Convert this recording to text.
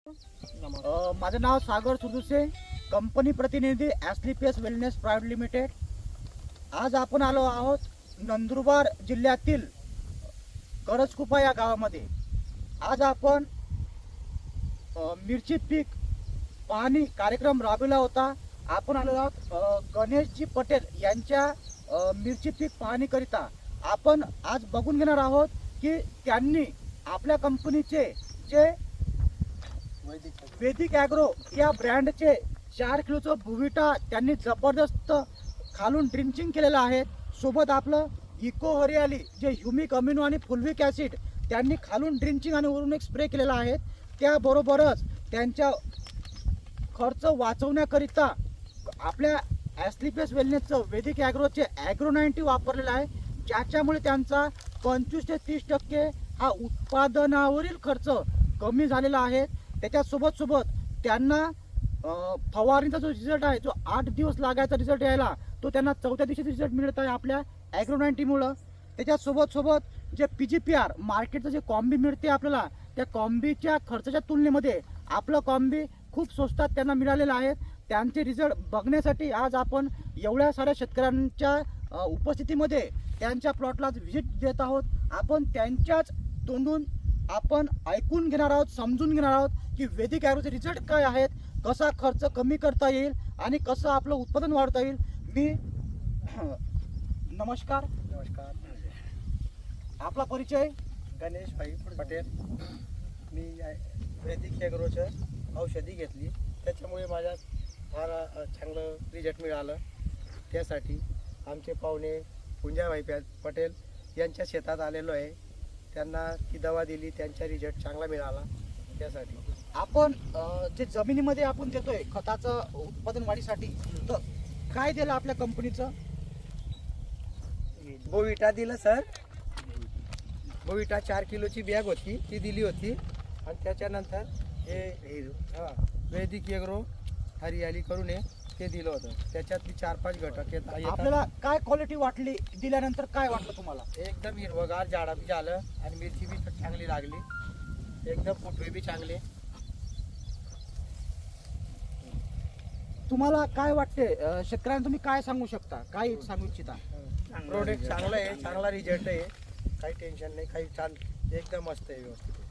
माझं नाव सागर सुरदुसे, कंपनी प्रतिनिधी ॲस्लिपियस wellness private limited. आज आपण आलो आहोत नंदुरबार जिल्ह्यातील करजकुपा या गावामध्ये। आज आपण मिरची पीक पाहणी कार्यक्रम राबविला होता। आपण आलो आहोत गणेशजी पटेल यांच्या मिरची पीक पाहणीकरिता। आपण आज बघून घेणार आहोत की त्यांनी आपल्या कंपनीचे जे वैदिक ॲग्रो या ब्रँडचे 4 किलोचं बुविटा त्यांनी जबरदस्त खालून ड्रिंचिंग केलेलं आहे। सोबत आपलं इको हरियाली जे ह्युमिक अमिनो आणि फुलविक ॲसिड त्यांनी खालून ड्रिंचिंग आणि वरून एक स्प्रे केलेला आहे। त्याबरोबरच त्यांच्या खर्च वाचवण्याकरिता आपल्या ॲस्लिपियस वेलनेसचं वैदिक ॲग्रोचे ॲग्रो 90 वापरलेलं आहे, ज्याच्यामुळे त्यांचा 25 ते 30% हा उत्पादनावरील खर्च कमी झालेला आहे। त्याच्यासोबत त्यांना फवारणीचा जो रिझल्ट आहे, जो 8 दिवस लागायचा रिझल्ट यायला, तो त्यांना 4थ्या दिवशी रिझल्ट मिळत आहे आपल्या ॲग्रो 90मुळं। त्याच्यासोबत जे PGPR मार्केटचं जे कॉम्बी मिळते आपल्याला, त्या कॉम्बीच्या खर्चाच्या तुलनेमध्ये आपलं कॉम्बी खूप स्वस्तात त्यांना मिळालेलं आहे। त्यांचे रिझल्ट बघण्यासाठी आज आपण एवढ्या साऱ्या शेतकऱ्यांच्या उपस्थितीमध्ये त्यांच्या प्लॉटला व्हिजिट देत आहोत। आपण त्यांच्याच तोंडून आपण ऐकून घेणार आहोत, समजून घेणार आहोत की वैदिक ॲग्रोचे रिझल्ट काय आहेत, कसा खर्च कमी करता येईल आणि कसं आपलं उत्पादन वाढता येईल। नमस्कार। आपला परिचय? गणेश भाई पटेल। मी वैदिक ॲग्रोचं औषधी घेतली, त्याच्यामुळे माझ्या फार चांगलं रिझल्ट मिळालं। त्यासाठी आमचे पाहुणे पुंजाभाई पटेल यांच्या शेतात आलेलो आहे, त्यांना ती दवा दिली, त्यांचा रिझल्ट चांगला मिळाला। त्यासाठी आपण जे जमिनीमध्ये आपण देतोय खताचं उत्पादन वाढीसाठी, तर काय दिलं आपल्या कंपनीचं? बोविटा दिलं सर। बोविटा 4 किलोची बॅग होती, ती दिली होती। आणि त्याच्यानंतर हे वैदिक ॲग्रो हरियाली करून ते दिलं होतं। त्याच्यात 4-5 घटक येतात। आपल्याला काय क्वालिटी वाटली दिल्यानंतर? काय वाटलं तुम्हाला? एकदम हिरवगार झाडं बी झालं आणि मिरची बी चांगली लागली, एकदम फुटवे बी चांगले। तुम्हाला काय वाटते? शेतकऱ्यांना तुम्ही काय सांगू शकता, काय सांगू इच्छिता? प्रोडक्ट चांगलं आहे, चांगला रिझल्ट आहे, काही टेन्शन नाही, काही एकदम मस्त आहे, व्यवस्थित।